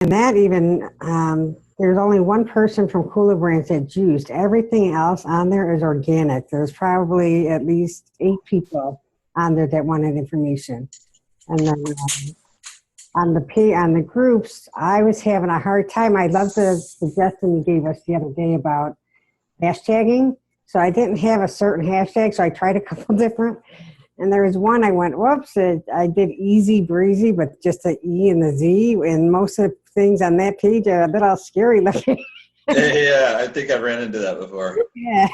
And that even, there's only one person from Cooler Brands that juiced. Everything else on there is organic. There's probably at least 8 people on there that wanted information. And then on the groups, I was having a hard time. I love the suggestion you gave us the other day about hashtagging. So I didn't have a certain hashtag, so I tried a couple different. And there was one I went, whoops, I did easy breezy, but just the E and the Z. And most of the things on that page are a little scary looking. Yeah, I think I've ran into that before. Yeah.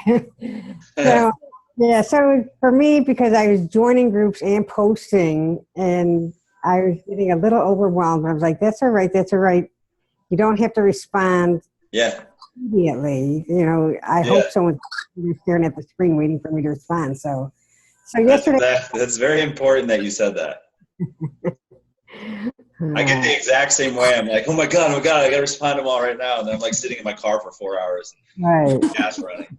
So for me, because I was joining groups and posting, and I was getting a little overwhelmed. I was like, that's all right. You don't have to respond immediately. I hope someone's staring at the screen waiting for me to respond. So yesterday. That's very important that you said that. I get the exact same way. I'm like, oh my God, I got to respond to them all right now. And then I'm like sitting in my car for 4 hours. Right. Gas running.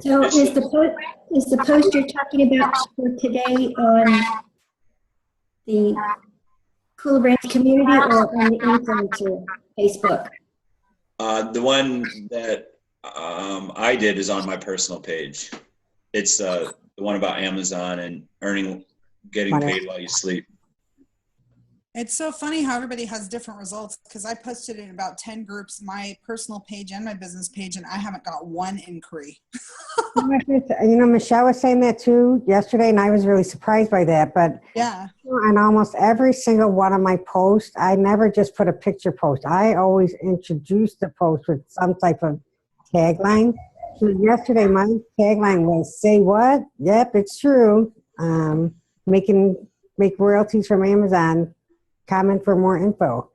So is the post you're talking about for today on the Cooler Brands community or on the influencer Facebook? The one that I did is on my personal page. It's the one about Amazon and getting paid while you sleep. It's so funny how everybody has different results, because I posted it in about 10 groups, my personal page and my business page, and I haven't got one inquiry. Michelle was saying that too yesterday, and I was really surprised by that. But yeah, on almost every single one of my posts, I never just put a picture post. I always introduce the post with some type of tagline. So yesterday, my tagline was, say what? Yep, it's true. Make royalties from Amazon. Comment for more info.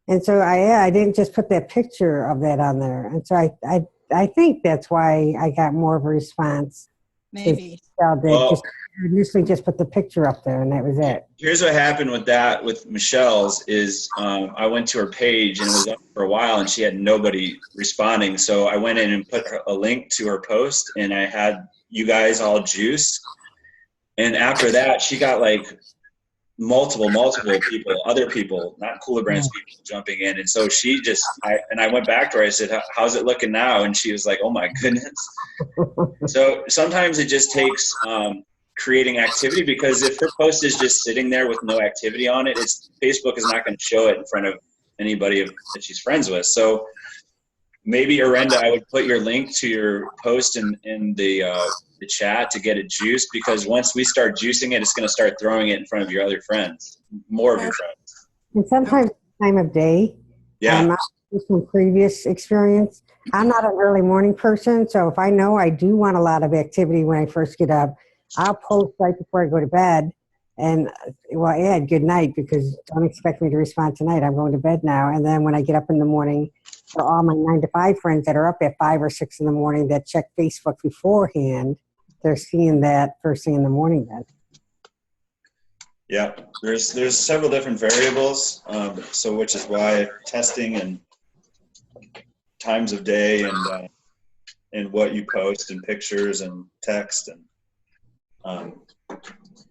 And so I didn't just put that picture of that on there. And so I think that's why I got more of a response. Maybe. Initially just put the picture up there, and that was it. Here's what happened with Michelle's is I went to her page and it was up for a while and she had nobody responding. So I went in and put a link to her post and I had you guys all juice. And after that, she got like multiple people, other people, not Cooler Brands people jumping in. And so I went back to her, I said, how's it looking now? And she was like, oh my goodness. So sometimes it just takes creating activity, because if her post is just sitting there with no activity on it, Facebook is not going to show it in front of anybody that she's friends with. So maybe, Arenda, I would put your link to your post in the chat to get it juiced, because once we start juicing it, it's going to start throwing it in front of your other friends, more of your friends. And sometimes time of day. Yeah. From previous experience, I'm not an early morning person, so if I know I do want a lot of activity when I first get up, I'll post right before I go to bed and add good night, because don't expect me to respond tonight. I'm going to bed now. And then when I get up in the morning, for all my 9 to 5 friends that are up at 5 or 6 in the morning that check Facebook beforehand, they're seeing that first thing in the morning then. Yeah, there's several different variables, so which is why testing and times of day and what you post and pictures and text and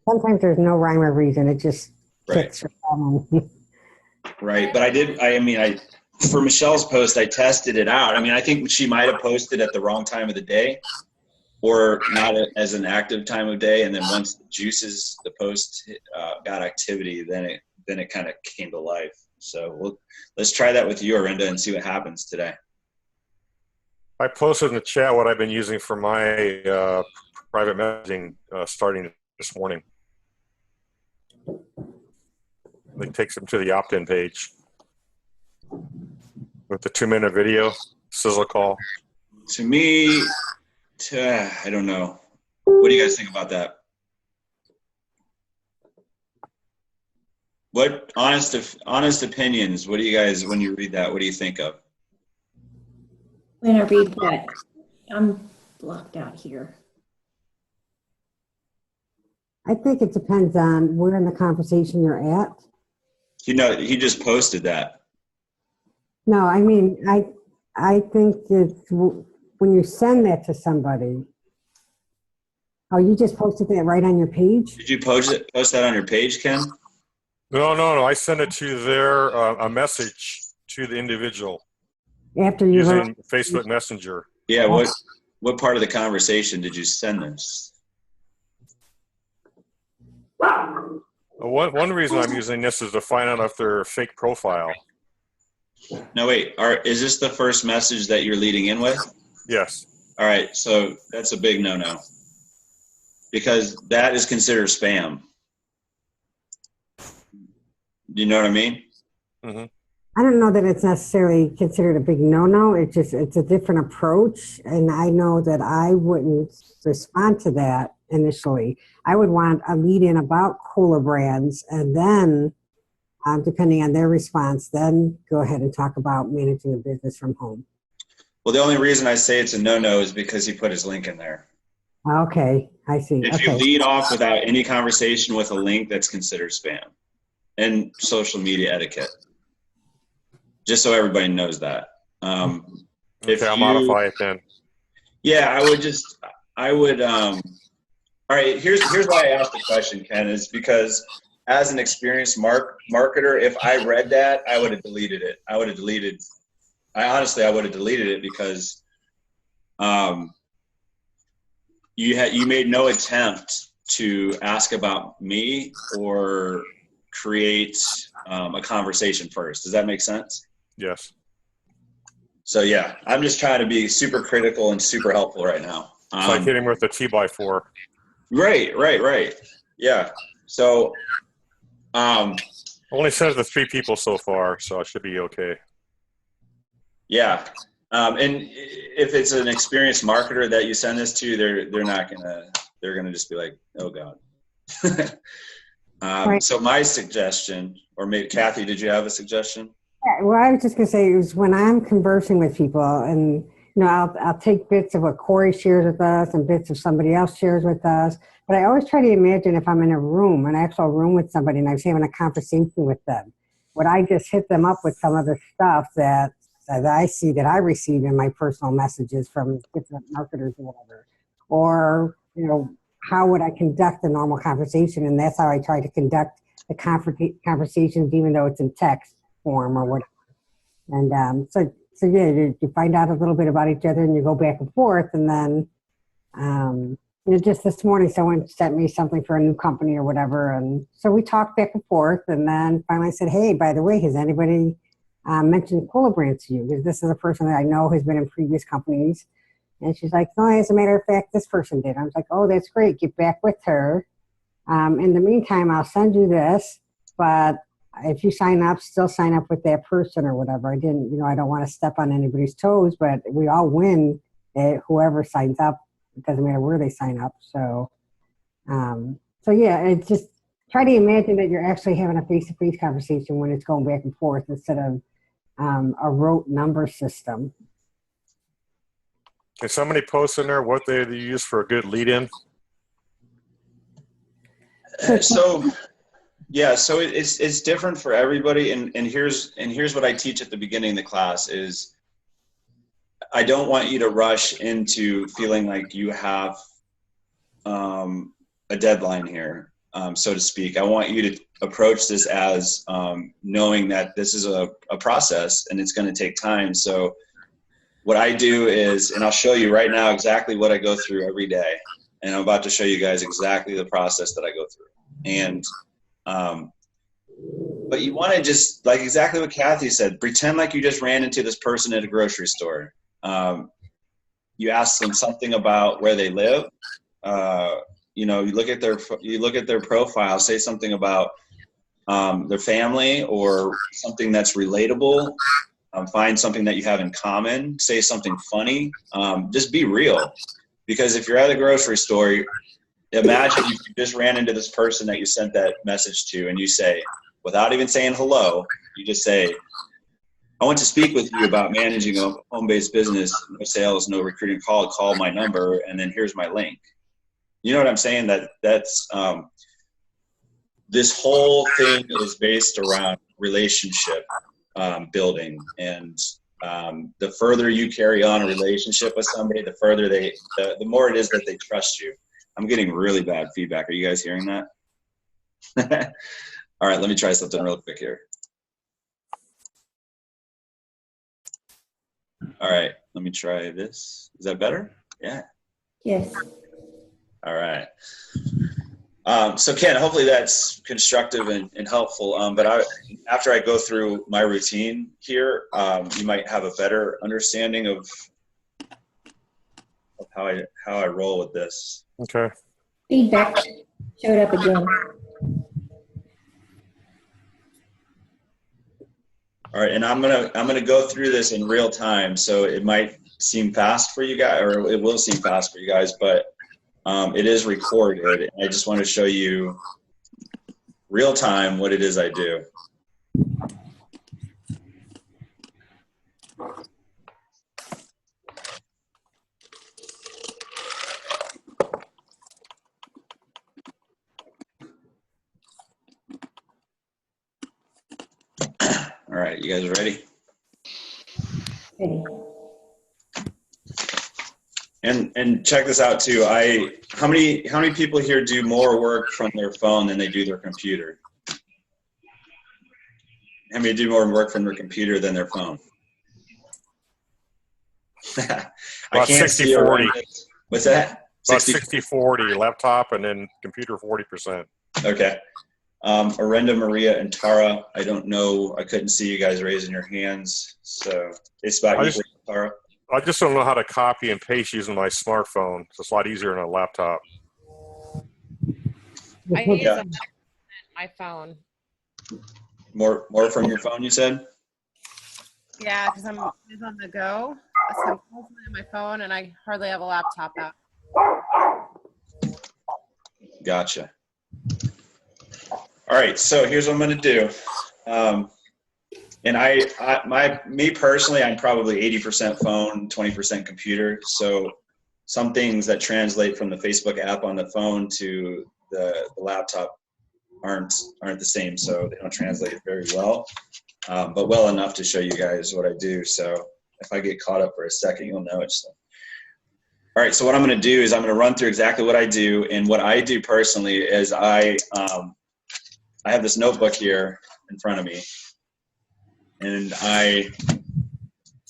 sometimes there's no rhyme or reason. It just clicks. Right, but for Michelle's post, I tested it out. I mean, I think she might have posted at the wrong time of the day, or not as an active time of day. And then once the post got activity, then it kind of came to life. So let's try that with you, Arenda, and see what happens today. I posted in the chat what I've been using for my private messaging starting this morning. It takes them to the opt-in page with the 2-minute video sizzle call. To me, I don't know. What do you guys think about that? What honest opinions? What do you guys, when you read that, what do you think of? When I read that, I'm blocked out here. I think it depends on where in the conversation you're at. He just posted that. No, I mean, I think that when you send that to somebody, you just posted that right on your page? Did you post that on your page, Ken? No. I send it to their a message to the individual After you using Facebook Messenger. Yeah, what part of the conversation did you send this? One reason I'm using this is to find out if they're a fake profile. No, wait. Is this the first message that you're leading in with? Yes. All right, so that's a big no-no because that is considered spam. You know what I mean? Mm-hmm. I don't know that it's necessarily considered a big no-no. It's a different approach, and I know that I wouldn't respond to that initially. I would want a lead-in about cooler brands, and then, depending on their response, then go ahead and talk about managing a business from home. Well, the only reason I say it's a no-no is because he put his link in there. Okay, I see. If you lead off without any conversation with a link, that's considered spam and social media etiquette. Just so everybody knows that. Okay, I'll modify it then. Yeah, I would, all right, here's why I asked the question, Ken, is because as an experienced marketer, if I read that, I would have deleted it. I would have deleted it because you made no attempt to ask about me or create a conversation first. Does that make sense? Yes. So yeah, I'm just trying to be super critical and super helpful right now. It's like hitting with a 2x4. Right. Yeah. So only sent it to 3 people so far, so I should be okay. Yeah. And if it's an experienced marketer that you send this to, they're gonna just be like, oh God. Right. So my suggestion, or maybe Kathy, did you have a suggestion? Yeah, well, I was just going to say is when I'm conversing with people, and I'll take bits of what Corey shares with us and bits of somebody else shares with us. But I always try to imagine if I'm in a room, an actual room with somebody, and I'm having a conversation with them. Would I just hit them up with some of the stuff that I see that I receive in my personal messages from different marketers or whatever? Or, how would I conduct a normal conversation? And that's how I try to conduct the conversations, even though it's in text form or whatever. And so yeah, you find out a little bit about each other and you go back and forth. And then, just this morning, someone sent me something for a new company or whatever. And so we talked back and forth. And then finally I said, hey, by the way, has anybody mentioned Cooler Brands to you? Because this is a person that I know has been in previous companies. And she's like, no, as a matter of fact, this person did. I was like, oh, that's great. Get back with her. In the meantime, I'll send you this. But if you still sign up with that person or whatever. I didn't, I don't want to step on anybody's toes, but we all win whoever signs up. It doesn't matter where they sign up. So yeah, it's just try to imagine that you're actually having a face-to-face conversation when it's going back and forth instead of a rote number system. Can somebody post in there what they use for a good lead-in? So it's different for everybody, and here's what I teach at the beginning of the class is I don't want you to rush into feeling like you have a deadline here, so to speak. I want you to approach this as knowing that this is a process and it's going to take time. So what I do is, and I'll show you right now exactly what I go through every day, and I'm about to show you guys exactly the process that I go through. And but you want to just, like exactly what Kathy said, pretend like you just ran into this person at a grocery store. You ask them something about where they live. You look at their profile, say something about their family or something that's relatable. Find something that you have in common. Say something funny. Just be real. Because if you're at a grocery store, imagine if you just ran into this person that you sent that message to, and you say, without even saying hello, you just say, I want to speak with you about managing a home-based business, no sales, no recruiting, call my number, and then here's my link. You know what I'm saying? That's this whole thing is based around relationship building, and the further you carry on a relationship with somebody, the more it is that they trust you. I'm getting really bad feedback. Are you guys hearing that? All right, let me try something real quick here. All right, let me try this. Is that better? Yeah. Yes. All right. So Ken, hopefully that's constructive and helpful. But after I go through my routine here, you might have a better understanding of how I roll with this. Okay. Feedback showed up again. All right, and I'm gonna go through this in real time, so it might seem fast for you guys, or it will seem fast for you guys, but it is recorded. And I just want to show you real time what it is I do. All right, you guys ready? Ready. And check this out too. How many people here do more work from their phone than they do their computer? How many do more work from their computer than their phone? I About can't 60, see 40. What's that? About 60-40 laptop, and then computer 40%. Okay. Arenda, Maria, and Tara, I don't know. I couldn't see you guys raising your hands, so it's about equal, Tara. I just don't know how to copy and paste using my smartphone. It's a lot easier on a laptop. I use 100% my phone. More from your phone, you said? Yeah, because I'm always on the go. So I'm constantly on my phone, and I hardly have a laptop out. Gotcha. All right, so here's what I'm going to do. And me personally, I'm probably 80% phone, 20% computer. So some things that translate from the Facebook app on the phone to the laptop aren't the same, so they don't translate it very well, but well enough to show you guys what I do. So if I get caught up for a second, you'll know it. So. All right, so what I'm going to do is I'm going to run through exactly what I do, and what I do personally is I have this notebook here in front of me, and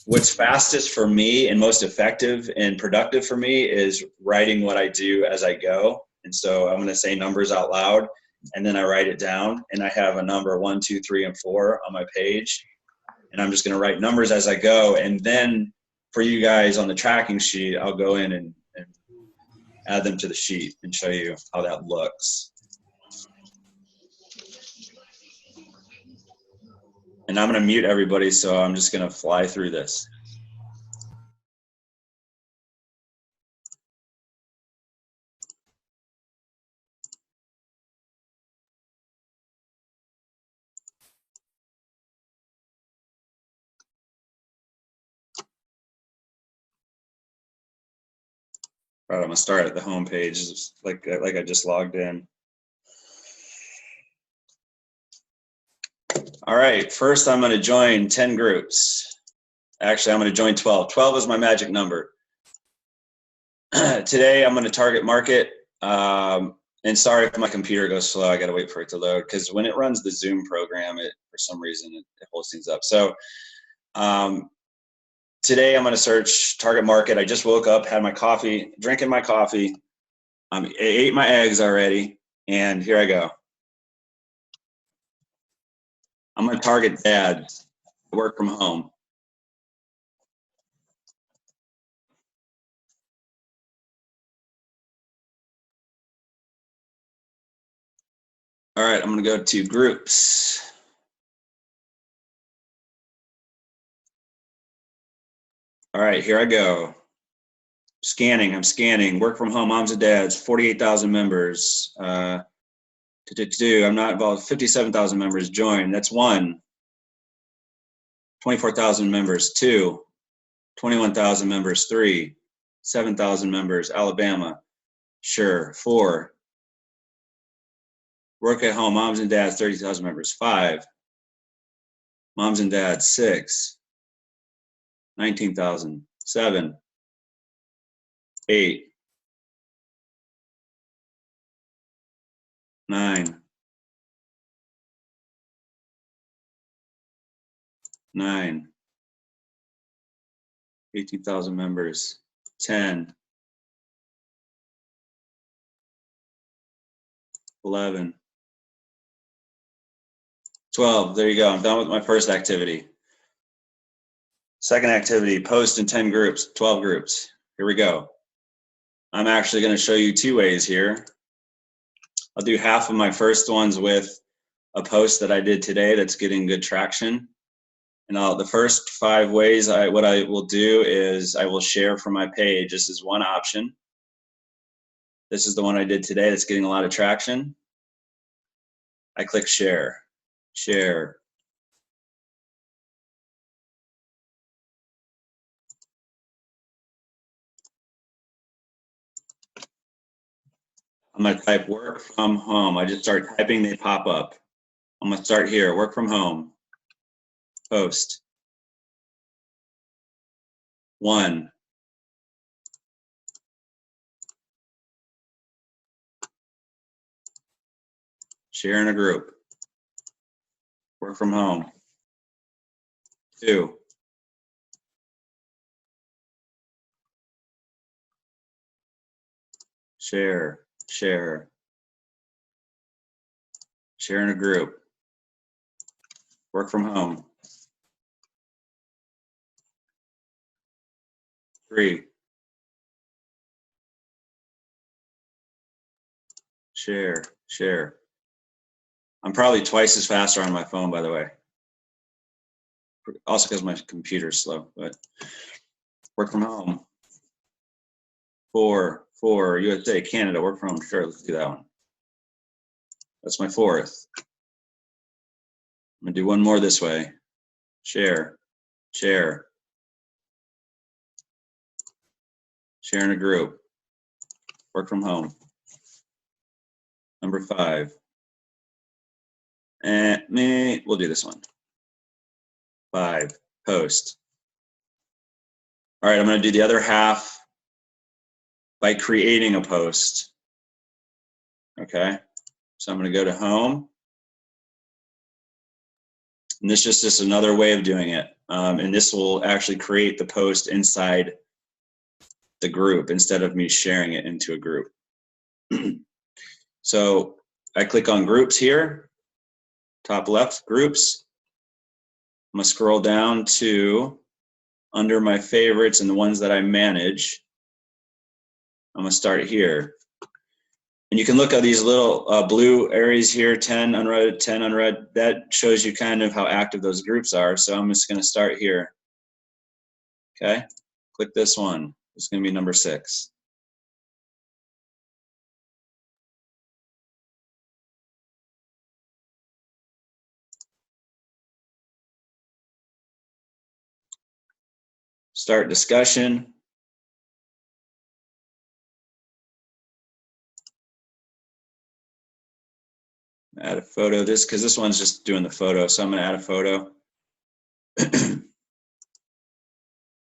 what's fastest for me and most effective and productive for me is writing what I do as I go. And so I'm going to say numbers out loud, and then I write it down, and I have a number 1, 2, 3, and 4 on my page, and I'm just going to write numbers as I go. And then for you guys on the tracking sheet, I'll go in and add them to the sheet and show you how that looks. And I'm going to mute everybody, so I'm just going to fly through this. All right, I'm going to start at the home page, like I just logged in. All right, first I'm going to join 10 groups. Actually, I'm going to join 12. 12 is my magic number. Today, I'm going to target market. And sorry if my computer goes slow. I got to wait for it to load, because when it runs the Zoom program, for some reason, it holds things up. So today, I'm going to search target market. I just woke up, had my coffee, drinking my coffee. I ate my eggs already, and here I go. I'm going to target dads, work from home. All right, I'm going to go to groups. All right, here I go. Scanning, I'm scanning. Work from home, moms and dads, 48,000 members. I'm not involved, 57,000 members join. That's 1. 24,000 members, 2. 21,000 members, 3. 7,000 members, Alabama. Sure, 4. Work at home, moms and dads, 30,000 members, 5. Moms and dads, 6. 19,000, 7. 8. 9. 9, 18,000 members, 10, 11, 12. There you go. I'm done with my first activity. Second activity, post in 10 groups, 12 groups. Here we go. I'm actually going to show you 2 ways here. I'll do half of my first ones with a post that I did today that's getting good traction. And the first 5 ways, what I will do is I will share from my page. This is one option. This is the one I did today that's getting a lot of traction. I click share, share. I'm gonna type work from home. I just start typing, they pop up. I'm gonna start here, work from home, post. 1. Share in a group, work from home. 2. Share, share. Share in a group, work from home. 3. Share, share. I'm probably twice as faster on my phone, by the way. Also because my computer's slow, but work from home. 4, USA, Canada, work from home. Sure, let's do that one. That's my 4th. I'm gonna do one more this way. Share, share. Share in a group, work from home. Number 5. And we'll do this one. 5, post. All right, I'm gonna do the other half by creating a post. Okay, so I'm gonna go to home. And this is just another way of doing it. And this will actually create the post inside the group instead of me sharing it into a group. So I click on groups here, top left, groups. I'm gonna scroll down to under my favorites and the ones that I manage. I'm gonna start here. And you can look at these little blue areas here, 10 unread, 10 unread. That shows you kind of how active those groups are. So I'm just gonna start here. Okay, click this one. It's gonna be number 6. Start discussion. Add a photo. Because this one's just doing the photo, so I'm gonna add a photo.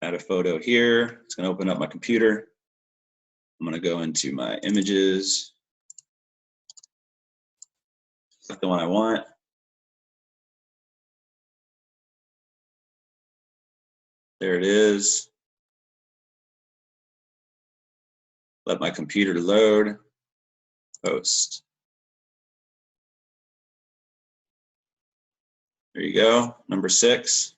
Add a photo here. It's gonna open up my computer. I'm gonna go into my images. Select the one I want. There it is. Let my computer load. Post. There you go, number 6.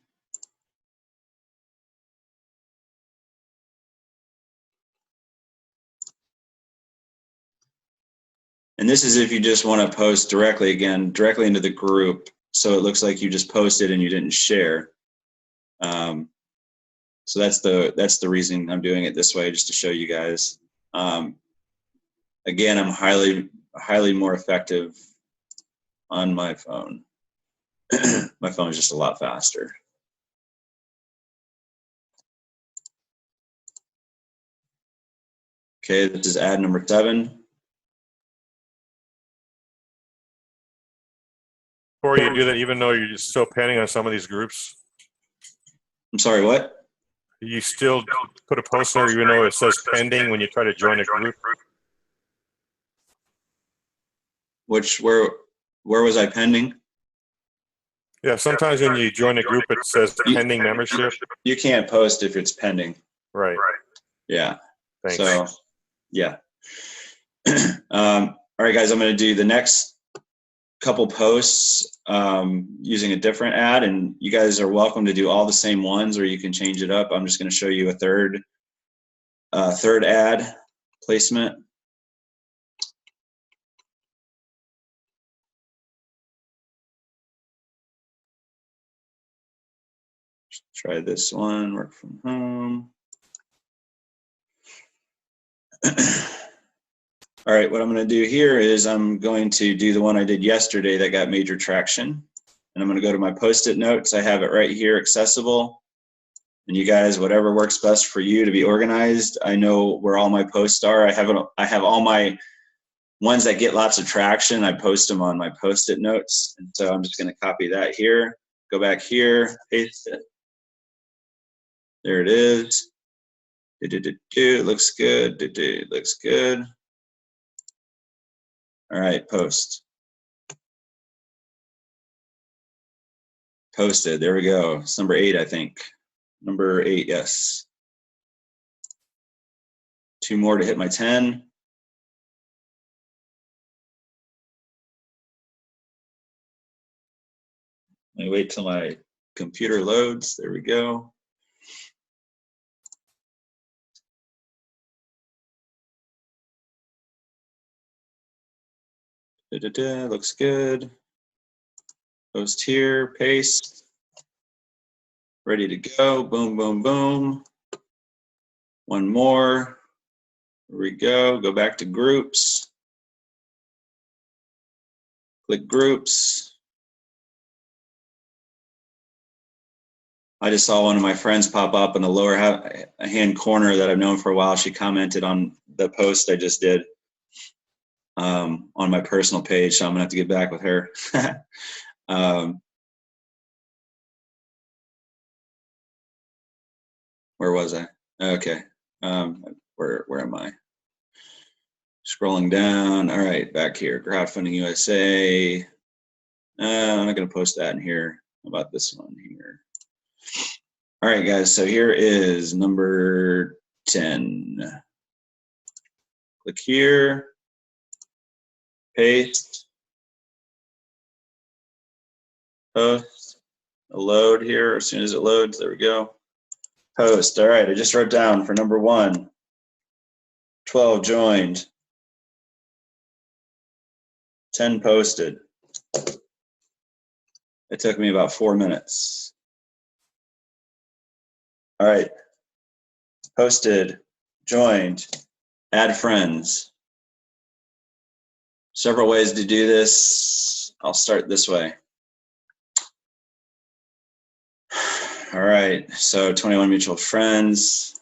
And this is if you just want to post directly into the group. So it looks like you just posted and you didn't share. So that's the reason I'm doing it this way, just to show you guys. Again, I'm highly more effective on my phone. My phone is just a lot faster. Okay, this is ad number 7. Before you do that, even though you're still pending on some of these groups, I'm sorry, what? you still put a post there even though it says pending when you try to join a group? Where was I pending? Yeah, sometimes when you join a group, it says pending membership. You can't post if it's pending. Right. Yeah. Thanks. So, yeah. All right, guys, I'm going to do the next couple posts using a different ad, and you guys are welcome to do all the same ones, or you can change it up. I'm just going to show you a third ad placement. Try this one, work from home. All right, what I'm going to do here is I'm going to do the one I did yesterday that got major traction. And I'm going to go to my Post-it notes. I have it right here accessible. And you guys, whatever works best for you to be organized. I know where all my posts are. I have all my ones that get lots of traction. I post them on my Post-it notes. And so I'm just going to copy that here, go back here, paste it. There it is. It looks good. It looks good. All right, post. Posted. There we go. It's number 8, I think. Number 8, yes. 2 more to hit my 10. Let me wait till my computer loads. There we go. Looks good. Post here, paste. Ready to go. Boom, boom, boom. One more. Here we go. Go back to groups. Click groups. I just saw one of my friends pop up in the lower hand corner that I've known for a while. She commented on the post I just did on my personal page, so I'm gonna have to get back with her. Where was I? Okay. Where am I? Scrolling down. All right, back here. Crowdfunding USA. I'm not going to post that in here. How about this one here? All right, guys. So here is number 10. Click here. Paste. Post. Load here. As soon as it loads, there we go. Post. All right, I just wrote down for number 1. 12 joined. 10 posted. It took me about 4 minutes. All right. Posted, joined, add friends. Several ways to do this. I'll start this way. All right, so 21 mutual friends.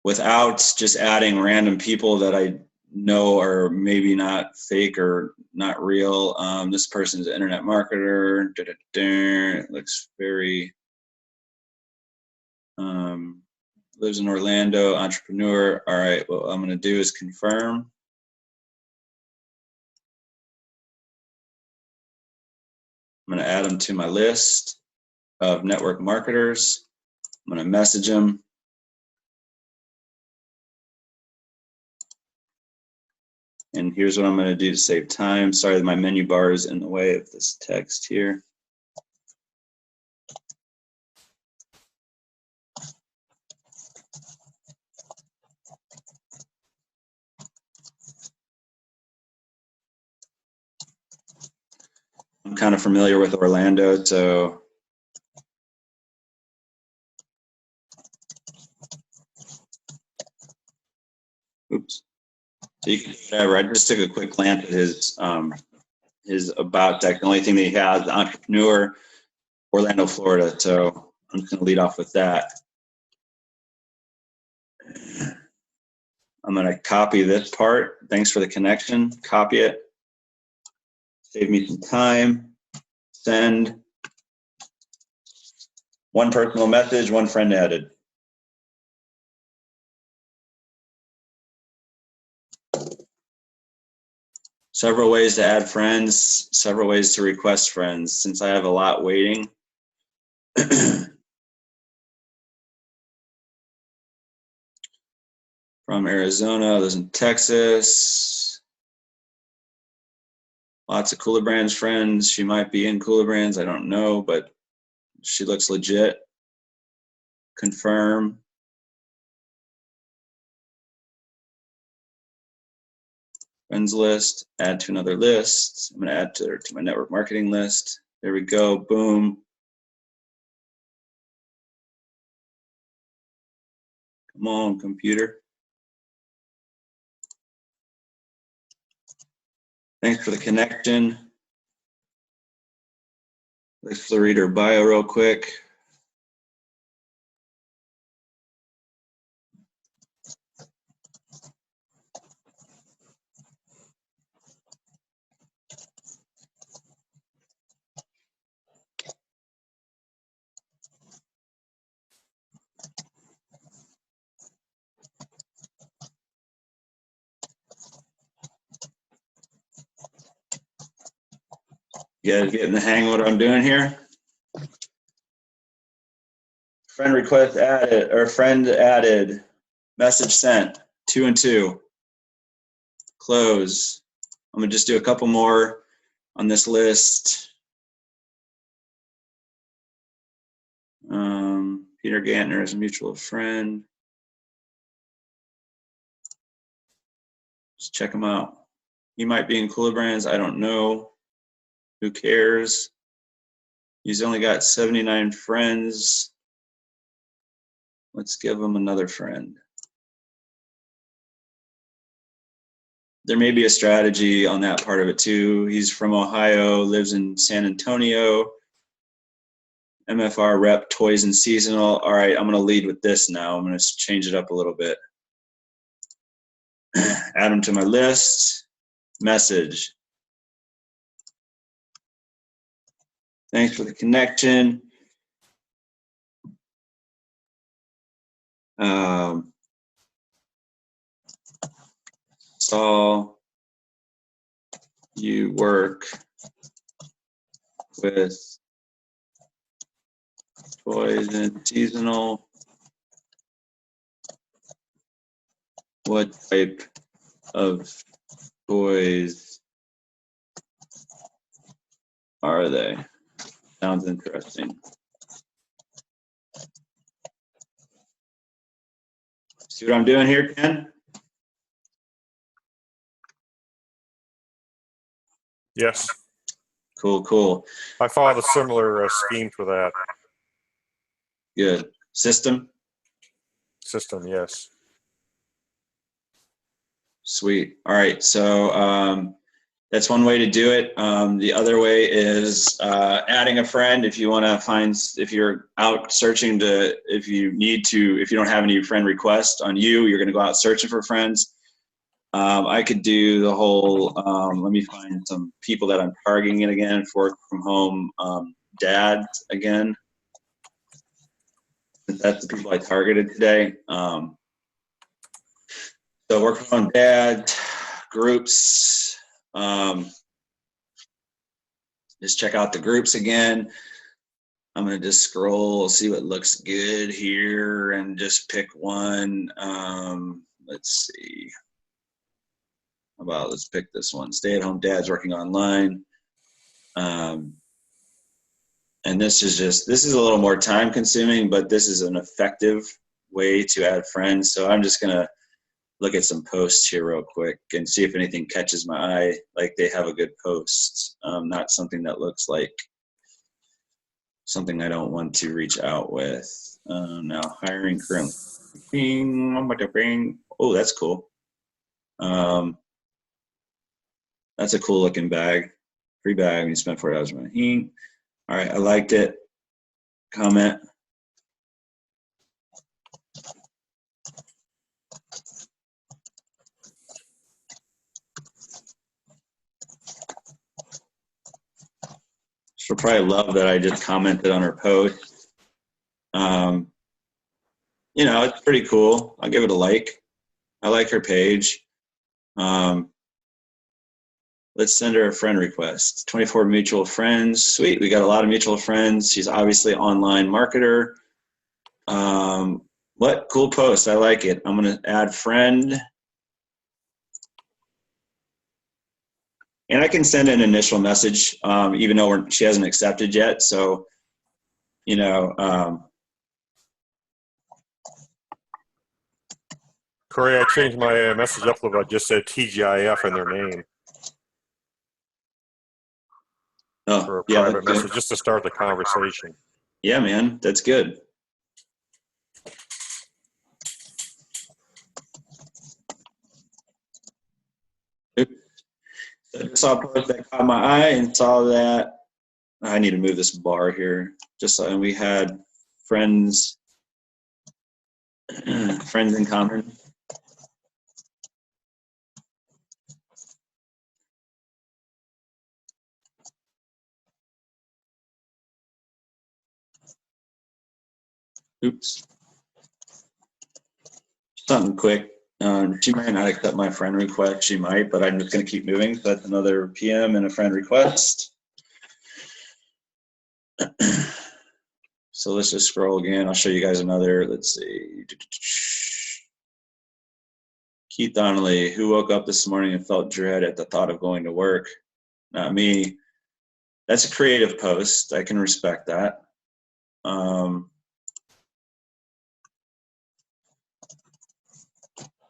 Without just adding random people that I know are maybe not fake or not real. This person's an internet marketer. It looks very, lives in Orlando, entrepreneur. All right, what I'm gonna do is confirm. I'm gonna add them to my list of network marketers. I'm gonna message them. And here's what I'm going to do to save time. Sorry that my menu bar is in the way of this text here. I'm kind of familiar with Orlando, so oops. So you can, whatever. I just took a quick glance at his about deck. The only thing that he has, the entrepreneur, Orlando, Florida. So I'm just going to lead off with that. I'm going to copy this part. Thanks for the connection. Copy it. Save me some time. Send. One personal message, one friend added. Several ways to add friends, several ways to request friends. Since I have a lot waiting, from Arizona, lives in Texas. Lots of Cooler Brands friends. She might be in Cooler Brands, I don't know, but she looks legit. Confirm. Friends list, add to another list. I'm gonna add to her to my network marketing list. There we go, boom. Come on, computer. Thanks for the connection. Let's read her bio real quick. You guys getting the hang of what I'm doing here? Friend request added, or friend added. Message sent, 2 and 2. Close. I'm gonna just do a couple more on this list. Peter Gantner is a mutual friend. Just check him out. He might be in Cooler Brands, I don't know. Who cares? He's only got 79 friends. Let's give him another friend. There may be a strategy on that part of it too. He's from Ohio, lives in San Antonio. MFR rep, toys and seasonal. All right, I'm gonna lead with this now. I'm gonna change it up a little bit. Add him to my list. Message. Thanks for the connection. Saw you work with toys and seasonal. What type of toys are they? Sounds interesting. See what I'm doing here, Ken? Yes. Cool, cool. I followed a similar scheme for that Good. System? system, yes. Sweet. All right. So that's one way to do it. The other way is adding a friend. If you want to find, if you're out searching to, if you don't have any friend requests on you, you're going to go out searching for friends. I could do the whole, let me find some people that I'm targeting it again, for work from home dads again. That's the people I targeted today. So work from home dad groups. Just check out the groups again. I'm gonna just scroll, see what looks good here, and just pick one. Let's see. How about let's pick this one. Stay-at-home dads working online. And this is a little more time consuming, but this is an effective way to add friends. So I'm just gonna look at some posts here real quick and see if anything catches my eye, like they have a good post, not something that looks like something I don't want to reach out with. Now hiring currently. Oh, that's cool. That's a cool looking bag. Free bag when you spend $40 on it. All right, I liked it. Comment. She'll probably love that I just commented on her post. You know, it's pretty cool. I'll give it a like. I like her page. Let's send her a friend request. 24 mutual friends. Sweet. We got a lot of mutual friends. She's obviously an online marketer. What cool post. I like it. I'm going to add friend. And I can send an initial message, even though she hasn't accepted yet. So, you know, Corey, I changed my message up a little bit. I just said TGIF in their name for a yeah, private message, just to start the conversation. Yeah, man, that's good. I saw a post that caught my eye and saw that I need to move this bar here. And we had friends, friends in common. Oops. Something quick. She might not accept my friend request. She might, but I'm just going to keep moving. So that's another PM and a friend request. So let's just scroll again. I'll show you guys another. Let's see. Keith Donnelly, who woke up this morning and felt dread at the thought of going to work? Not me. That's a creative post. I can respect that.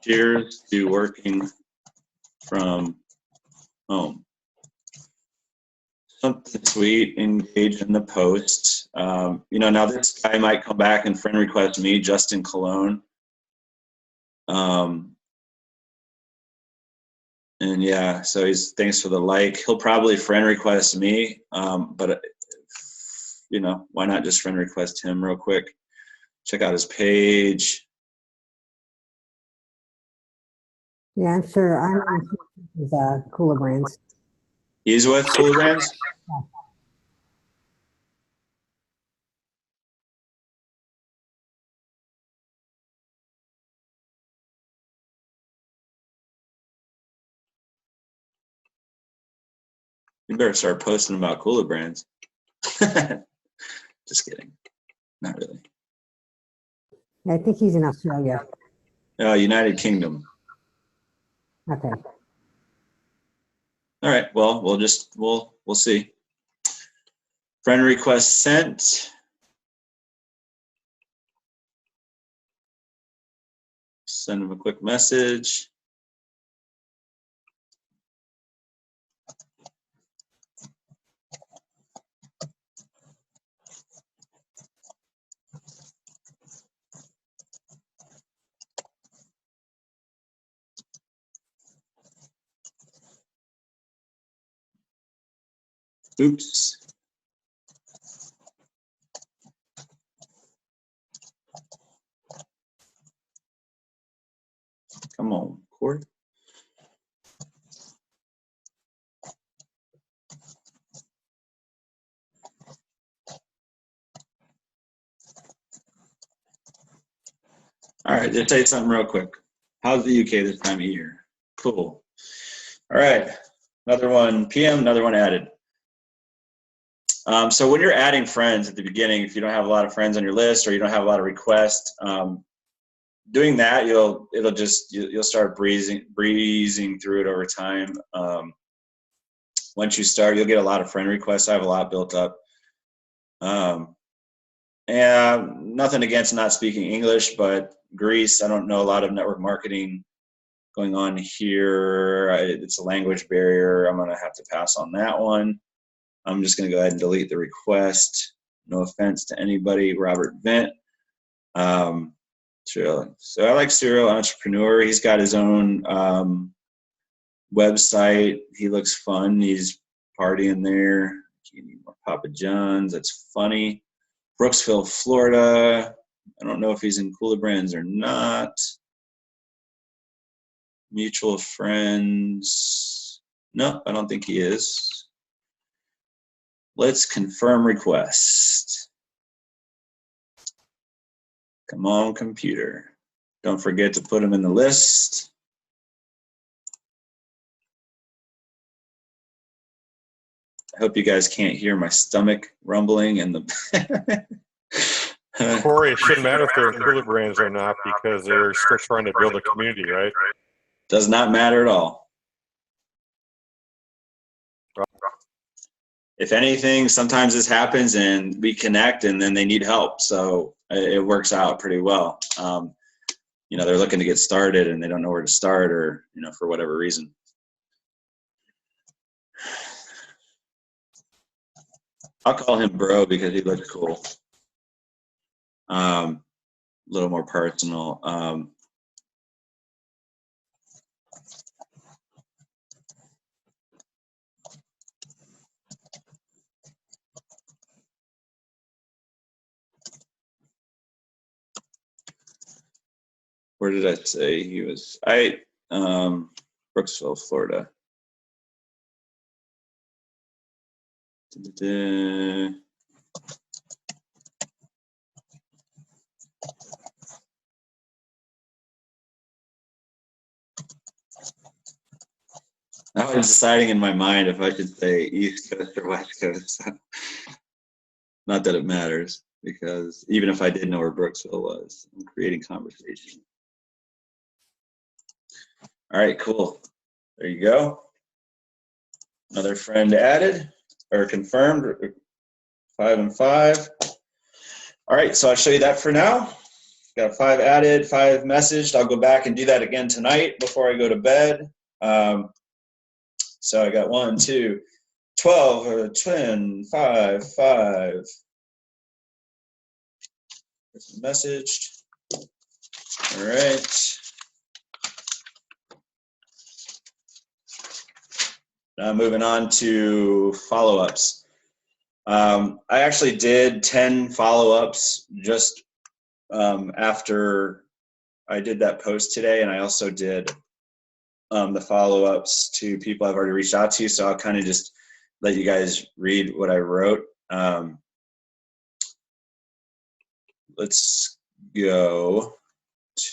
Cheers to working from home. Something sweet, engage in the post. You know, now this guy might come back and friend request me, Justin Cologne. And yeah, so thanks for the like. He'll probably friend request me, but you know, why not just friend request him real quick? Check out his page. Yeah, I'm sure. I'm with Cooler Brands. He's with Cooler Brands? You better start posting about Cooler Brands. Just kidding. Not really. Yeah, I think he's in Australia. United Kingdom. Okay. All right. Well, we'll see. Friend request sent. Send him a quick message. Oops. Come on, Corey. All right, just say something real quick. How's the UK this time of year? Cool. All right, another one PM, another one added. So when you're adding friends at the beginning, if you don't have a lot of friends on your list or you don't have a lot of requests, doing that, you'll start breezing through it over time. Once you start, you'll get a lot of friend requests. I have a lot built up. And nothing against not speaking English, but Greece, I don't know a lot of network marketing going on here. It's a language barrier. I'm going to have to pass on that one. I'm just going to go ahead and delete the request. No offense to anybody. Robert Vent. So I like Serial Entrepreneur. He's got his own website. He looks fun. He's partying there. You need more Papa John's. That's funny. Brooksville, Florida. I don't know if he's in Cooler Brands or not. Mutual friends. No, I don't think he is. Let's confirm request. Come on, computer. Don't forget to put them in the list. I hope you guys can't hear my stomach rumbling and the. Corey, it shouldn't matter if they're in Cooler Brands or not because they're still trying to build a community, right? Does not matter at all. If anything, sometimes this happens and we connect and then they need help. So it works out pretty well. You know, they're looking to get started and they don't know where to start or, you know, for whatever reason. I'll call him bro because he looks cool. A little more personal. Where did I say he was? Brooksville, Florida. Da-da-da. I was deciding in my mind if I should say East Coast or West Coast. Not that it matters, because even if I did know where Brooksville was, I'm creating conversation. All right, cool. There you go. Another friend added or confirmed, 5 and 5. All right, so I'll show you that for now. Got 5 added, 5 messaged. I'll go back and do that again tonight before I go to bed. So I got 1, 2, 12, or 10, 5, 5. Messaged. All right. Now moving on to follow-ups. I actually did 10 follow-ups just after I did that post today, and I also did the follow-ups to people I've already reached out to, so I'll kind of just let you guys read what I wrote. Let's go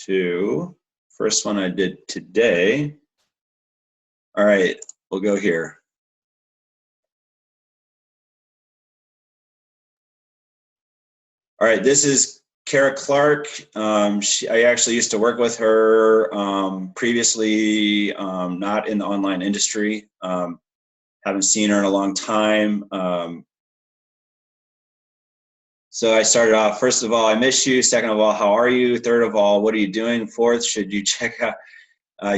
to first one I did today. All right, we'll go here. All right, this is Clarke. I actually used to work with her previously, not in the online industry. Haven't seen her in a long time. So I started off, first of all, I miss you. Second of all, how are you? Third of all, what are you doing? Fourth, should you check out,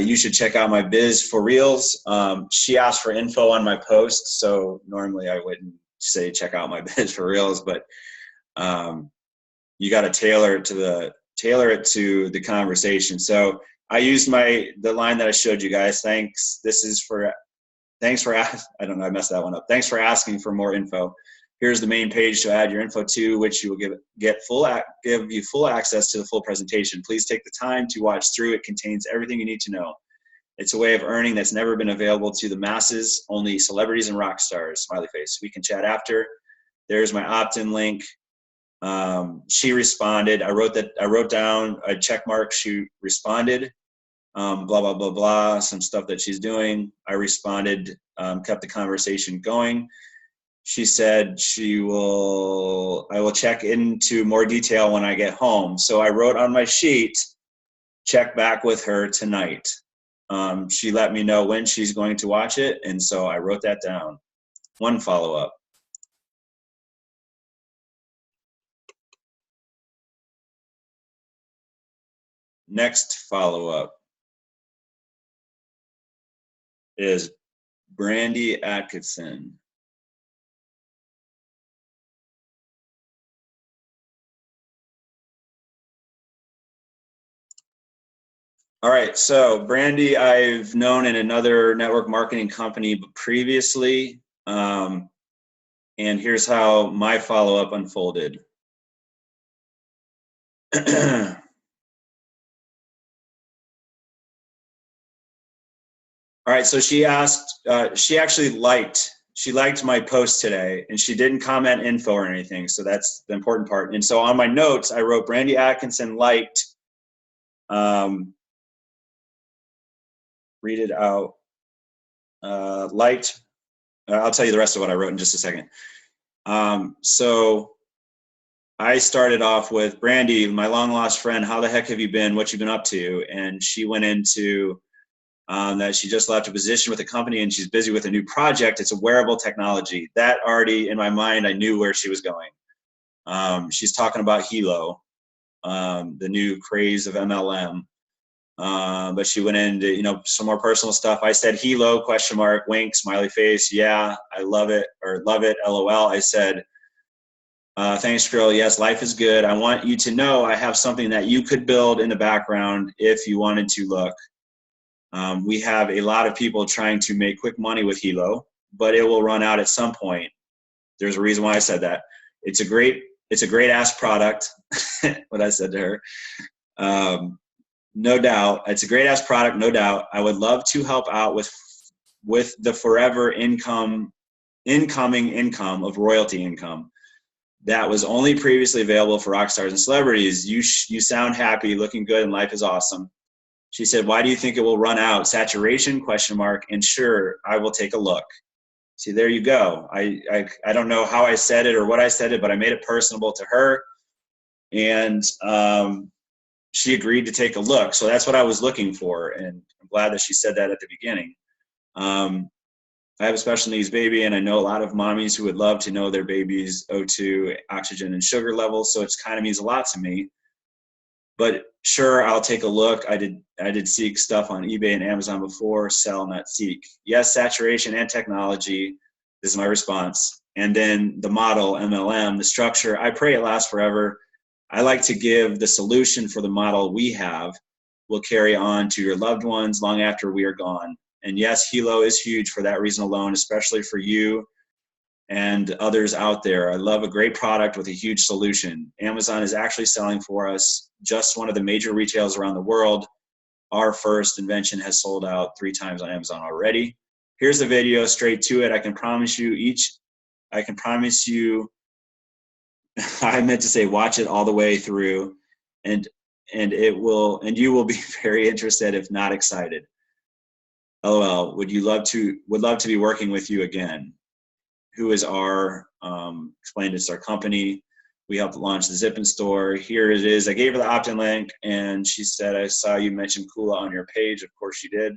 you should check out my biz for reals. She asked for info on my post, so normally I wouldn't say check out my biz for reals, but you got to tailor it to the conversation. So I used the line that I showed you guys. Thanks. Thanks for I don't know, I messed that one up. Thanks for asking for more info. Here's the main page to add your info to, which you will give you full access to the full presentation. Please take the time to watch through. It contains everything you need to know. It's a way of earning that's never been available to the masses, only celebrities and rock stars, smiley face. We can chat after. There's my opt-in link. She responded. I wrote down a check mark. She responded, blah, blah, blah, blah, some stuff that she's doing. I responded, kept the conversation going. She said I will check into more detail when I get home. So I wrote on my sheet, check back with her tonight. She let me know when she's going to watch it. And so I wrote that down. One follow-up. Next follow-up is Brandy Atkinson. All right, so Brandy, I've known in another network marketing company previously, and here's how my follow-up unfolded. All right, so she asked, she liked my post today, and she didn't comment info or anything, so that's the important part. And so on my notes, I wrote Brandy Atkinson liked, read it out, liked I'll tell you the rest of what I wrote in just a second. So I started off with Brandy, my long lost friend. How the heck have you been? What you been up to? And she went into that she just left a position with a company and she's busy with a new project. It's a wearable technology. That already in my mind, I knew where she was going. She's talking about Helo, the new craze of MLM. But she went into, you know, some more personal stuff. I said, Helo, question mark, wink, smiley face. Yeah, I love it, or love it, LOL. I said, thanks, girl. Yes, life is good. I want you to know I have something that you could build in the background if you wanted to look. We have a lot of people trying to make quick money with Helo, but it will run out at some point. There's a reason why I said that. It's a great ass product. What I said to her. No doubt. It's a great ass product, no doubt. I would love to help out with the forever incoming income of royalty income that was only previously available for rock stars and celebrities. You sound happy, looking good, and life is awesome. She said, why do you think it will run out? Saturation, question mark, and sure, I will take a look. See, there you go. I don't know how I said it or what I said it, but I made it personable to her. And she agreed to take a look. So that's what I was looking for. And I'm glad that she said that at the beginning. I have a special needs baby, and I know a lot of mommies who would love to know their baby's O2, oxygen, and sugar levels. So it's kind of means a lot to me. But sure, I'll take a look. I did seek stuff on eBay and Amazon before. Sell, not seek. Yes, saturation and technology. This is my response. And then the model, MLM, the structure. I pray it lasts forever. I like to give the solution for the model we have will carry on to your loved ones long after we are gone. And yes, Helo is huge for that reason alone, especially for you and others out there. I love a great product with a huge solution. Amazon is actually selling for us, just one of the major retailers around the world. Our first invention has sold out 3 times on Amazon already. Here's the video, straight to it. I can promise you, I meant to say watch it all the way through, and you will be very interested, if not excited. LOL, would love to be working with you again. Who is our, explained it's our company. We helped launch the Zippin store. Here it is. I gave her the opt-in link, and she said, I saw you mention Kula on your page. Of course she did.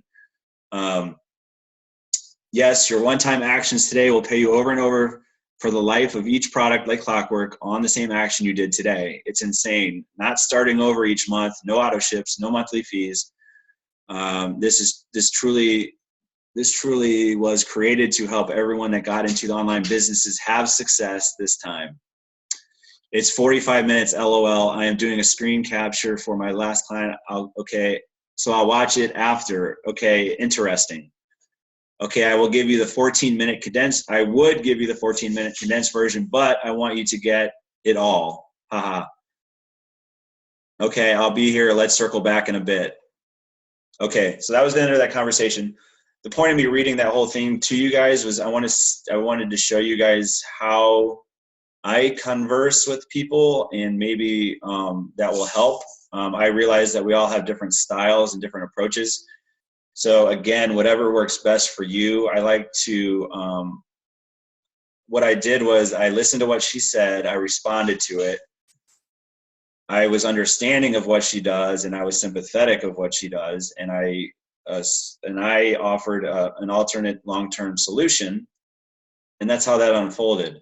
Yes, your one-time actions today will pay you over and over for the life of each product like clockwork on the same action you did today. It's insane. Not starting over each month, no auto ships, no monthly fees. This truly was created to help everyone that got into the online businesses have success this time. It's 45 minutes, LOL. I am doing a screen capture for my last client. Okay, so I'll watch it after. Okay, interesting. Okay, I will give you the 14-minute condensed. I would give you the 14-minute condensed version, but I want you to get it all. Haha. Okay, I'll be here. Let's circle back in a bit. Okay, so that was the end of that conversation. The point of me reading that whole thing to you guys was I wanted to show you guys how I converse with people, and maybe that will help. I realize that we all have different styles and different approaches. So again, whatever works best for you. I like to, what I did was I listened to what she said, I responded to it. I was understanding of what she does, and I was sympathetic of what she does, and I offered an alternate long-term solution, and that's how that unfolded.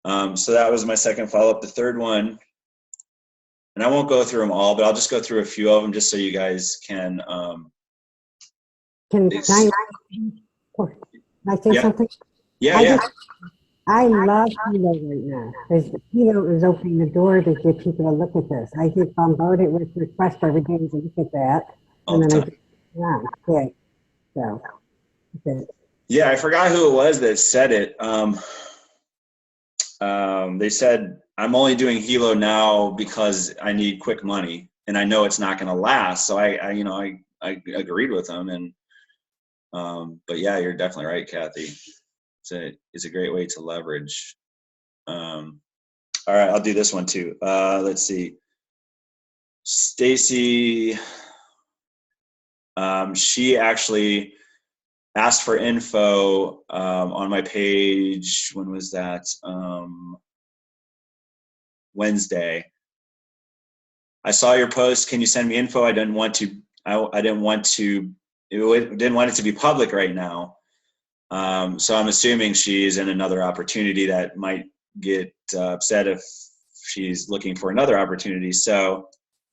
So that was my second follow-up. The third one, and I won't go through them all, but I'll just go through a few of them just so you guys can Can I say something? Yeah. I love Helo right now. Helo is opening the door to get people to look at this. I get bombarded with requests every day to look at that. And then I get okay. So, okay. Yeah, I forgot who it was that said it. They said, I'm only doing Helo now because I need quick money, and I know it's not going to last. So I agreed with them, and but yeah, you're definitely right, Kathy. It's a great way to leverage. All right, I'll do this one too. Let's see. Stacy, she actually asked for info on my page. When was that? Wednesday. I saw your post. Can you send me info? I didn't want to. I didn't want to. Didn't want it to be public right now. So I'm assuming she's in another opportunity that might get upset if she's looking for another opportunity. So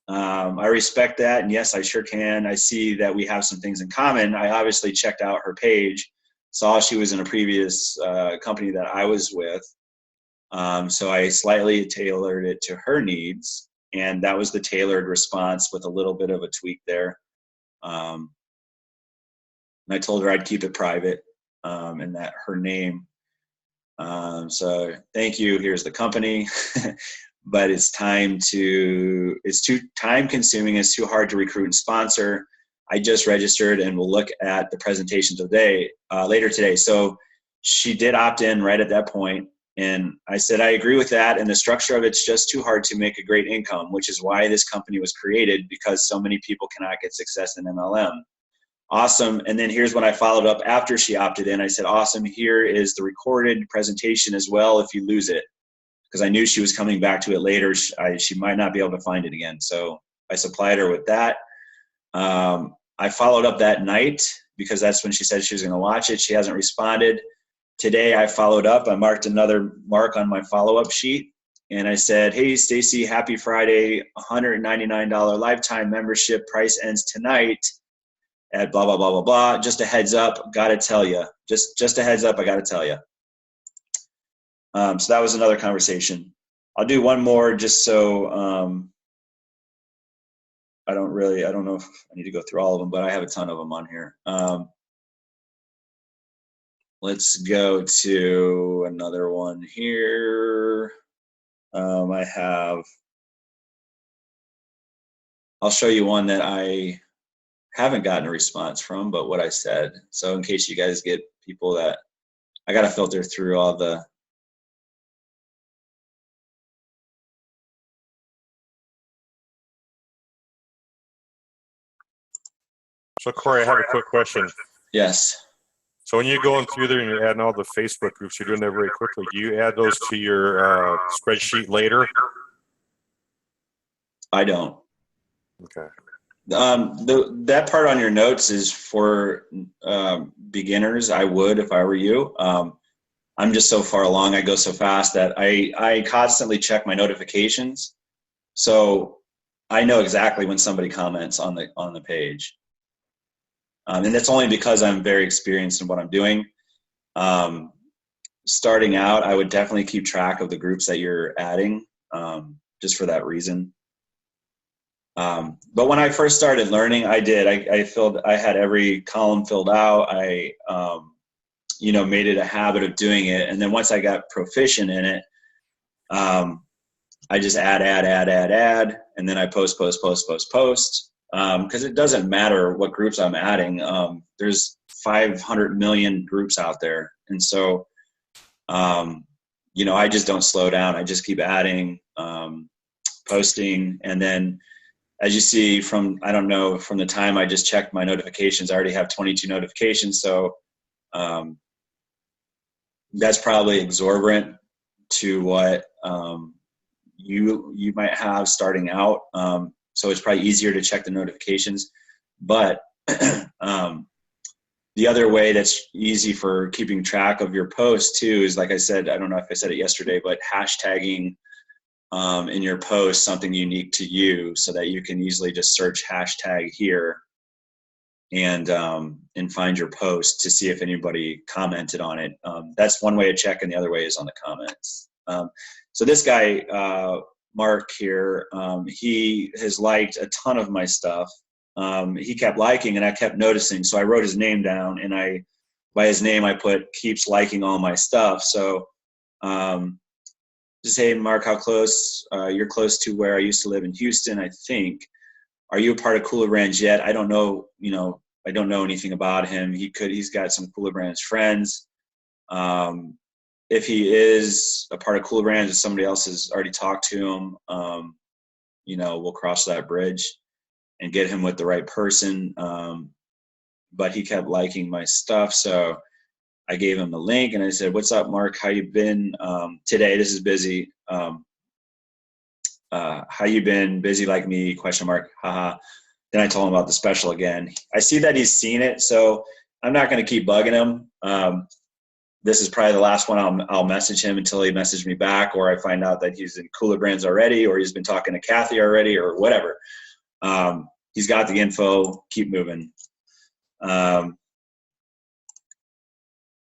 I respect that. And yes, I sure can. I see that we have some things in common. I obviously checked out her page, saw she was in a previous company that I was with. So I slightly tailored it to her needs. And that was the tailored response with a little bit of a tweak there. And I told her I'd keep it private. And that her name. So thank you. Here's the company, but it's too time consuming. It's too hard to recruit and sponsor. I just registered and we'll look at the presentation today, later today. So she did opt in right at that point. And I said, I agree with that. And the structure of it's just too hard to make a great income, which is why this company was created, because so many people cannot get success in MLM. Awesome. And then here's when I followed up after she opted in. I said, awesome. Here is the recorded presentation as well if you lose it. Because I knew she was coming back to it later. She might not be able to find it again. So I supplied her with that. I followed up that night because that's when she said she was going to watch it. She hasn't responded. Today I followed up. I marked another mark on my follow-up sheet. And I said, hey, Stacy, happy Friday. $199 lifetime membership price ends tonight. At blah, blah, blah, blah, blah. Just a heads up, gotta tell you. Just a heads up, I gotta tell you. So that was another conversation. I'll do one more just so I don't know if I need to go through all of them, but I have a ton of them on here. Let's go to another one here. I'll show you one that I haven't gotten a response from, but what I said. So in case you guys get people that, I got to filter through all the. So Corey, I have a quick question. Yes. So when you're going through there and you're adding all the Facebook groups, you're doing that very quickly. Do you add those to your spreadsheet later? I don't. Okay. That part on your notes is for beginners. I would if I were you. I'm just so far along. I go so fast that I constantly check my notifications, so I know exactly when somebody comments on the page. And that's only because I'm very experienced in what I'm doing. Starting out, I would definitely keep track of the groups that you're adding, just for that reason. But when I first started learning, I did. I had every column filled out. I made it a habit of doing it. And then once I got proficient in it, I just add, and then I post. Because it doesn't matter what groups I'm adding. There's 500 million groups out there. And so, I just don't slow down. I just keep adding, posting, and then as you see from the time I just checked my notifications, I already have 22 notifications. So that's probably exorbitant to what you might have starting out. So it's probably easier to check the notifications. But the other way that's easy for keeping track of your posts too is, like I said, I don't know if I said it yesterday, but hashtagging in your post something unique to you, so that you can easily just search hashtag here and find your post to see if anybody commented on it. That's one way to check, and the other way is on the comments. So this guy, Mark here, he has liked a ton of my stuff. He kept liking, and I kept noticing. So I wrote his name down, and by his name I put keeps liking all my stuff. So just say, Mark, how close? You're close to where I used to live in Houston, I think. Are you a part of Cooler Brands yet? I don't know. I don't know anything about him. He's got some Cooler Brands friends. If he is a part of Cooler Brands, if somebody else has already talked to him, we'll cross that bridge and get him with the right person. but he kept liking my stuff. So I gave him the link and I said, "What's up, Mark? How you been today? This is busy. How you been? Busy like me? Question mark. Haha." Then I told him about the special again. I see that he's seen it, so I'm not going to keep bugging him. This is probably the last one I'll message him until he messages me back, or I find out that he's in Cooler Brands already, or he's been talking to Kathy already, or whatever. He's got the info. Keep moving.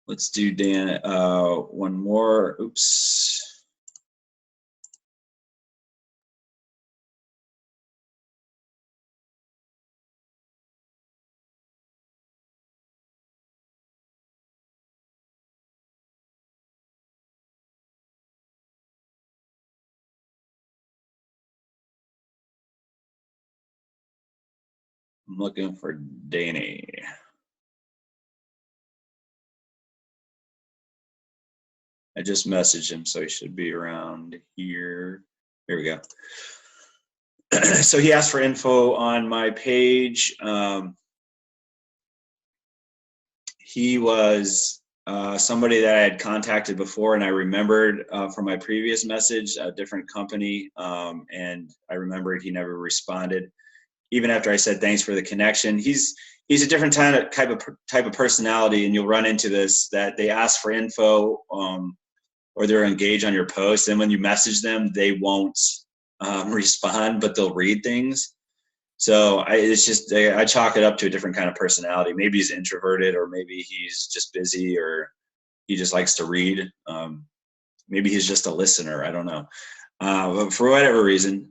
Let's do Dan. One more. Oops. I'm looking for Danny. I just messaged him, so he should be around here. Here we go. So he asked for info on my page. He was somebody that I had contacted before, and I remembered from my previous message, a different company, and I remembered he never responded. Even after I said thanks for the connection, he's a different type of personality, and you'll run into this, that they ask for info or they're engaged on your post, and when you message them, they won't respond, but they'll read things. So I chalk it up to a different kind of personality. Maybe he's introverted, or maybe he's just busy, or he just likes to read. Maybe he's just a listener. I don't know. But for whatever reason,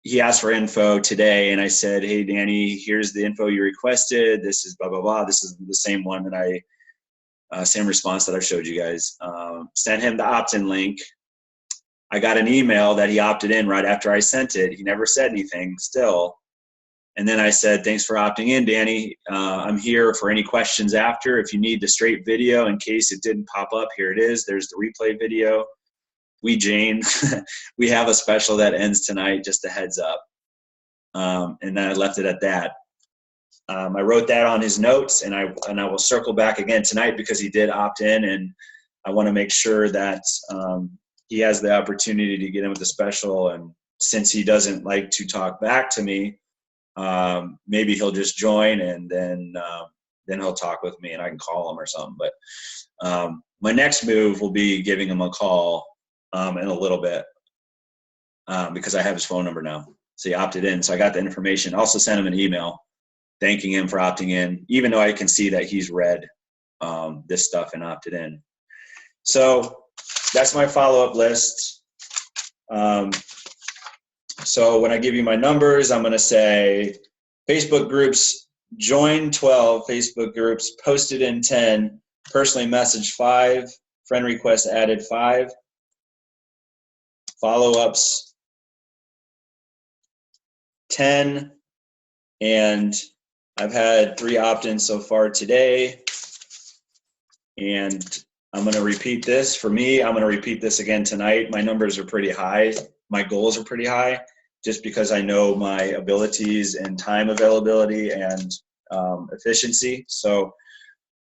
he asked for info today, and I said, "Hey, Danny, here's the info you requested. This is blah, blah, blah." This is the same one that same response that I showed you guys. Sent him the opt-in link. I got an email that he opted in right after I sent it. He never said anything still. And then I said, "Thanks for opting in, Danny. I'm here for any questions after. If you need the straight video in case it didn't pop up, here it is. There's the replay video. Jane, we have a special that ends tonight, just a heads up." And then I left it at that. I wrote that on his notes, and I will circle back again tonight because he did opt in, and I want to make sure that he has the opportunity to get in with the special. And since he doesn't like to talk back to me, maybe he'll just join, and then he'll talk with me, and I can call him or something. But my next move will be giving him a call in a little bit because I have his phone number now. So he opted in, so I got the information. Also sent him an email thanking him for opting in, even though I can see that he's read this stuff and opted in. So that's my follow-up list. So when I give you my numbers, I'm going to say Facebook groups, join 12 Facebook groups, posted in 10, personally messaged 5, friend requests added 5, follow-ups 10, and I've had 3 opt-ins so far today. And I'm going to repeat this. For me, I'm going to repeat this again tonight. My numbers are pretty high. My goals are pretty high just because I know my abilities and time availability and efficiency. So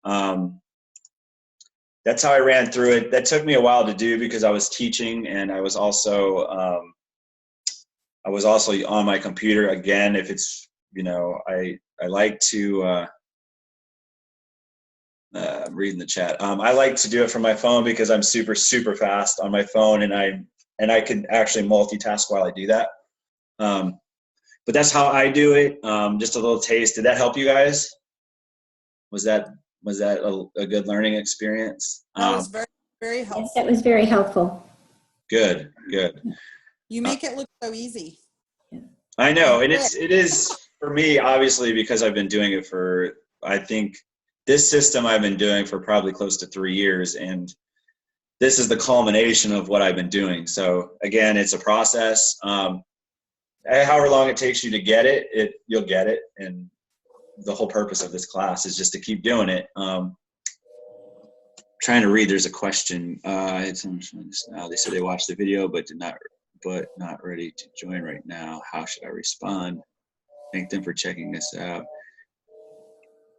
that's how I ran through it. That took me a while to do because I was teaching, and I was also on my computer. Again, if it's, I like to I'm reading the chat. I like to do it from my phone because I'm super, super fast on my phone, and I can actually multitask while I do that. But that's how I do it. Just a little taste. Did that help you guys? Was that a good learning experience? That was very, very helpful. Yes, that was very helpful. Good. You make it look so easy. I know, and it is for me, obviously, because I've been doing it for, I think this system I've been doing for probably close to 3 years, and this is the culmination of what I've been doing. So again, it's a process. However long it takes you to get it, you'll get it. And the whole purpose of this class is just to keep doing it. Trying to read, there's a question. They said they watched the video, but not ready to join right now. How should I respond? Thank them for checking this out.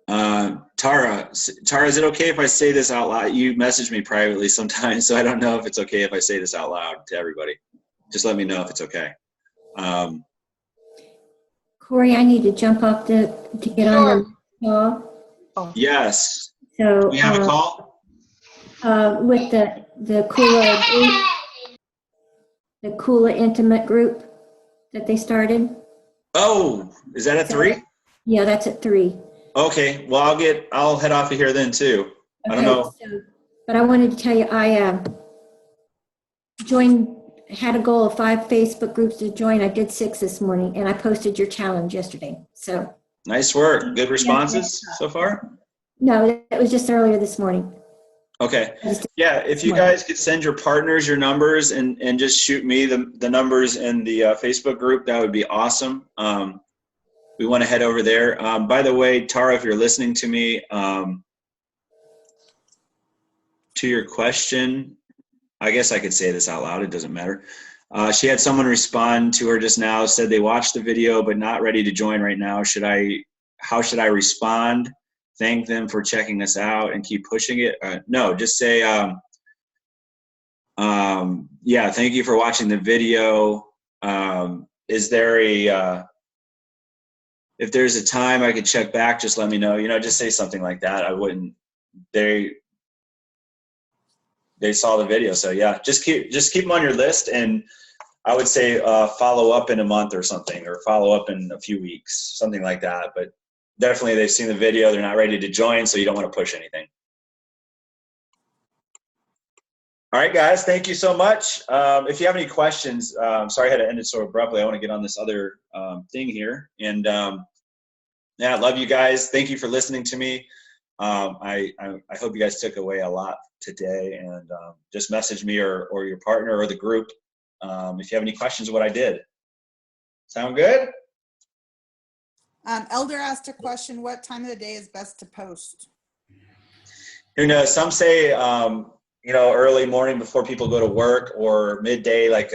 Tara, is it okay if I say this out loud? You message me privately sometimes, so I don't know if it's okay if I say this out loud to everybody. Just let me know if it's okay. Corey, I need to jump off to get on the call. Yes. So We have a call? with the Kula Intimate group that they started. Oh, is that at 3? Yeah, that's at 3. Okay. Well, I'll head off of here then too. Okay, I don't know. so, but I wanted to tell you, I had a goal of 5 Facebook groups to join. I did 6 this morning, and I posted your challenge yesterday. So Nice work. Good responses so far? no, that was just earlier this morning. Okay. Yeah, if you guys could send your partners your numbers and just shoot me the numbers in the Facebook group, that would be awesome. We want to head over there. By the way, Tara, if you're listening to me, to your question, I guess I could say this out loud. It doesn't matter. She had someone respond to her just now, said they watched the video but not ready to join right now. How should I respond? Thank them for checking us out and keep pushing it? No, just say, yeah, thank you for watching the video. Is there if there's a time I could check back, just let me know. Just say something like that. I wouldn't. They saw the video, so yeah, just keep them on your list, and I would say follow up in a month or something, or follow up in a few weeks, something like that. But definitely, they've seen the video. They're not ready to join, so you don't want to push anything. All right, guys, thank you so much. If you have any questions, sorry I had to end it so abruptly. I want to get on this other thing here. And yeah, I love you guys. Thank you for listening to me. I hope you guys took away a lot today, and just message me or your partner or the group if you have any questions of what I did. Sound good? Elder asked a question, what time of the day is best to post? Who knows? Some say, early morning before people go to work, or midday, like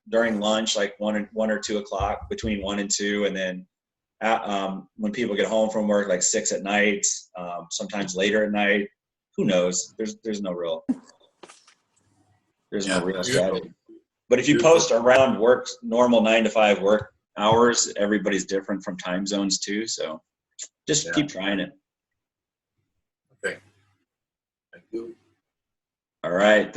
during lunch, like 1 or 2 o'clock, between 1 and 2, and then when people get home from work, like 6 at night, sometimes later at night. Who knows? There's no real strategy. But if you post around work, normal 9 to 5 work hours, everybody's different from time zones too. So just keep trying it. Okay. Thank you. All right.